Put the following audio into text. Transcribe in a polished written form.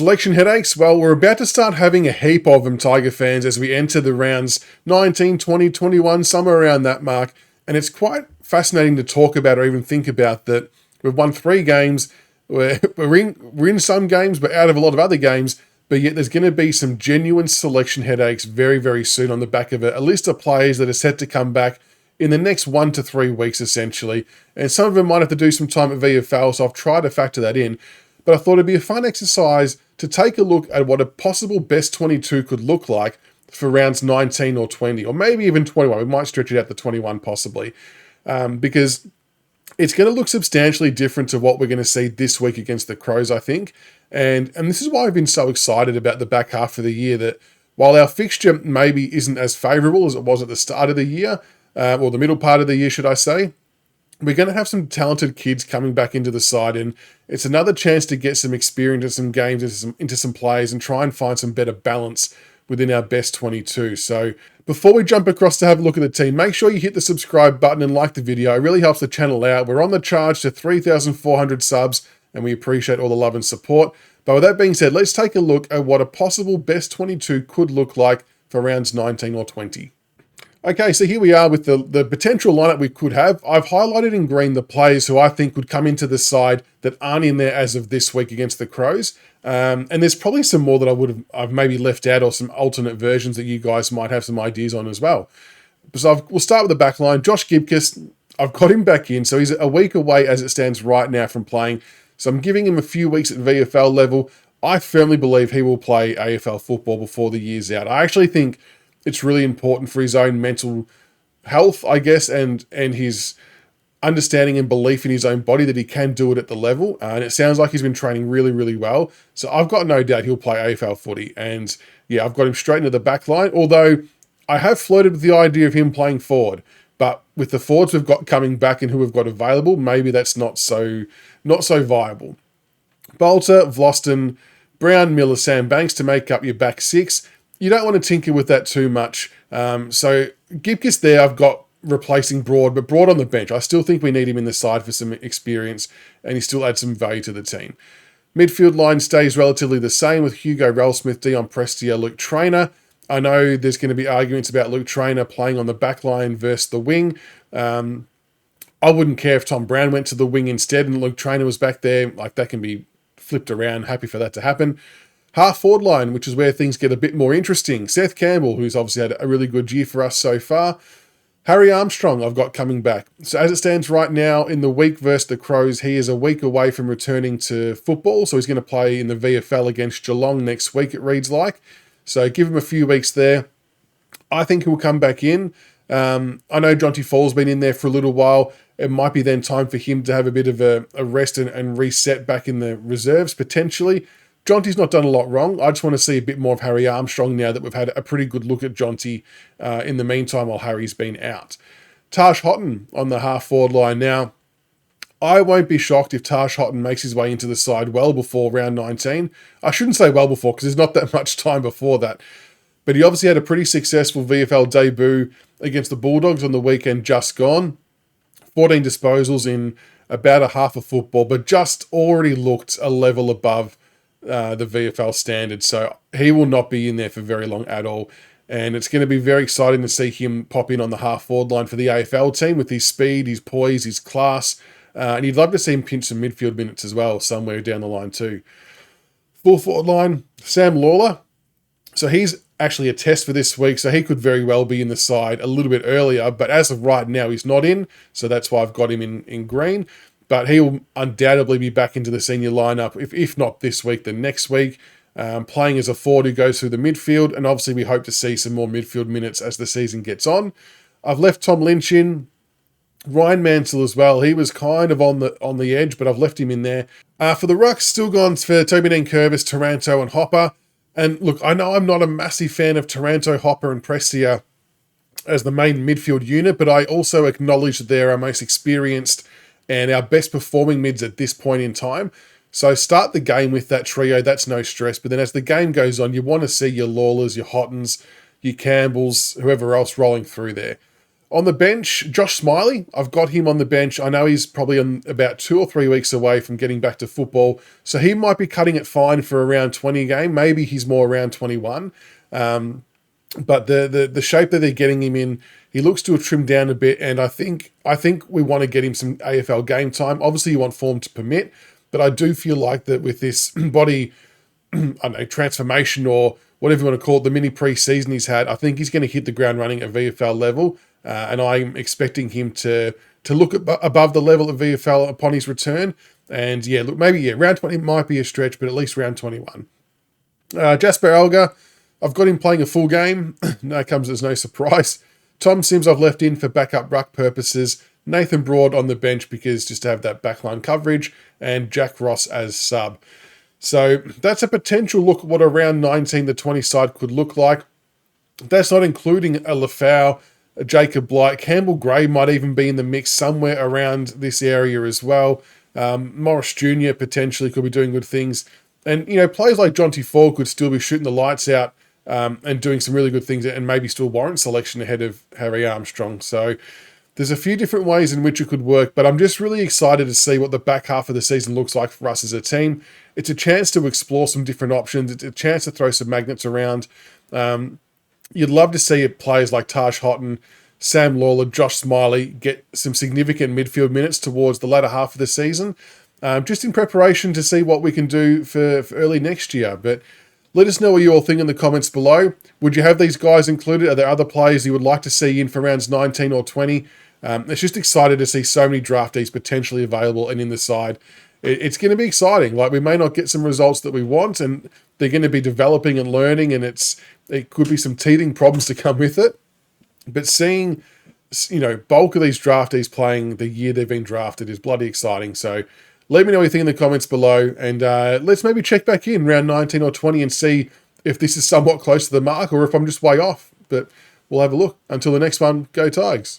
Selection headaches? Well, we're about to start having a heap of them, Tiger fans, as we enter the rounds 19, 20, 21, somewhere around that mark. And it's quite fascinating to talk about or even think about that we've won 3 games. We're in some games, but out of a lot of other games. But yet there's going to be some genuine selection headaches very, very soon on the back of it. A list of players that are set to come back in the next 1 to 3 weeks, essentially. And some of them might have to do some time at VFL, so I've tried to factor that in. But I thought it'd be a fun exercise to take a look at what a possible best 22 could look like for rounds 19 or 20, or maybe even 21. We might stretch it out to 21 possibly, because it's going to look substantially different to what we're going to see this week against the Crows, I think. And this is why I've been so excited about the back half of the year, that while our fixture maybe isn't as favourable as it was at the start of the year, or the middle part of the year, should I say, we're going to have some talented kids coming back into the side, and it's another chance to get some experience in some games, into some players, and try and find some better balance within our best 22. So before we jump across to have a look at the team, make sure you hit the subscribe button and like the video. It really helps the channel out. We're on the charge to 3,400 subs, and we appreciate all the love and support. But with that being said, let's take a look at what a possible best 22 could look like for rounds 19 or 20. Okay, so here we are with the potential lineup we could have. I've highlighted in green the players who I think would come into the side that aren't in there as of this week against the Crows. And there's probably some more that I've maybe left out, or some alternate versions that you guys might have some ideas on as well. So we'll start with the back line. Josh Gibcus, I've got him back in, so he's a week away as it stands right now from playing. So I'm giving him a few weeks at VFL level. I firmly believe he will play AFL football before the year's out. I actually think it's really important for his own mental health, I guess, and his understanding and belief in his own body that he can do it at the level. And it sounds like he's been training really, really well. So I've got no doubt he'll play AFL footy. And yeah, I've got him straight into the back line, although I have flirted with the idea of him playing forward. But with the forwards we've got coming back and who we've got available, maybe that's not so viable. Bolter, Vlauston, Brown, Miller, Sam Banks to make up your back 6. You don't want to tinker with that too much. So Gibcus there, I've got replacing Broad, but Broad on the bench. I still think we need him in the side for some experience, and he still adds some value to the team. Midfield line stays relatively the same with Hugo Ralsmith, Dion Prestia, Luke Traynor. I know there's going to be arguments about Luke Traynor playing on the back line versus the wing. I wouldn't care if Tom Brown went to the wing instead and Luke Traynor was back there. Like, that can be flipped around. Happy for that to happen. Half forward line, which is where things get a bit more interesting. Seth Campbell, who's obviously had a really good year for us so far. Harry Armstrong, I've got coming back. So as it stands right now, in the week versus the Crows, he is a week away from returning to football. So he's going to play in the VFL against Geelong next week, it reads like. So give him a few weeks there. I think he'll come back in. I know Jonty Fall's been in there for a little while. It might be then time for him to have a bit of a rest and reset back in the reserves, potentially. Jonty's not done a lot wrong. I just want to see a bit more of Harry Armstrong now that we've had a pretty good look at Jonty in the meantime while Harry's been out. Tash Houghton on the half-forward line. Now, I won't be shocked if Tash Houghton makes his way into the side well before round 19. I shouldn't say well before, because there's not that much time before that. But he obviously had a pretty successful VFL debut against the Bulldogs on the weekend just gone. 14 disposals in about a half of football, but just already looked a level above the VFL standard. So he will not be in there for very long at all. And it's going to be very exciting to see him pop in on the half-forward line for the AFL team with his speed, his poise, his class. And you'd love to see him pinch some midfield minutes as well, somewhere down the line too. Full forward line, Sam Lawler. So he's actually a test for this week, so he could very well be in the side a little bit earlier. But as of right now, he's not in. So that's why I've got him in green. But he will undoubtedly be back into the senior lineup, if not this week, then next week, playing as a forward who goes through the midfield. And obviously we hope to see some more midfield minutes as the season gets on. I've left Tom Lynch in. Ryan Mansell as well. He was kind of on the edge, but I've left him in there. For the rucks, still gone for Toby Dean Curvis, Taranto and Hopper. And look, I know I'm not a massive fan of Taranto, Hopper and Prestia as the main midfield unit, but I also acknowledge that they're our most experienced and our best performing mids at this point in time. So start the game with that trio, that's no stress. But then as the game goes on, you want to see your Lawlers, your Hottons, your Campbells, whoever else rolling through there. On the bench, Josh Smiley, I've got him on the bench. I know he's probably about 2 or 3 weeks away from getting back to football, so he might be cutting it fine for around 20 a game. Maybe he's more around 21. But the shape that they're getting him in, he looks to have trimmed down a bit, and I think we want to get him some AFL game time. Obviously, you want form to permit, but I do feel like that with this body, I don't know, transformation or whatever you want to call it, the mini pre-season he's had, I think he's going to hit the ground running at VFL level. And I'm expecting him to look above the level of VFL upon his return. And yeah, look, maybe round 20 might be a stretch, but at least round 21. Jasper Alga, I've got him playing a full game. That comes as no surprise. Tom Sims I've left in for backup ruck purposes. Nathan Broad on the bench because just to have that backline coverage, and Jack Ross as sub. So that's a potential look at what a round 19 to 20 side could look like. That's not including a Lafau, Jacob Blight. Campbell Gray might even be in the mix somewhere around this area as well. Morris Jr. potentially could be doing good things. And, players like Jonty Ford could still be shooting the lights out and doing some really good things and maybe still warrant selection ahead of Harry Armstrong. So there's a few different ways in which it could work, but I'm just really excited to see what the back half of the season looks like for us as a team. It's a chance to explore some different options. It's a chance to throw some magnets around. You'd love to see players like Taj Houghton, Sam Lawler, Josh Smiley get some significant midfield minutes towards the latter half of the season, just in preparation to see what we can do for early next year. But let us know what you all think in the comments below. Would you have these guys included? Are there other players you would like to see in for rounds 19 or 20? It's just excited to see so many draftees potentially available and in the side. It's going to be exciting. Like, we may not get some results that we want, and they're going to be developing and learning, and it could be some teething problems to come with it. But seeing, bulk of these draftees playing the year they've been drafted is bloody exciting. So let me know what you think in the comments below, and let's maybe check back in round 19 or 20 and see if this is somewhat close to the mark or if I'm just way off. But we'll have a look. Until the next one, go Tigers.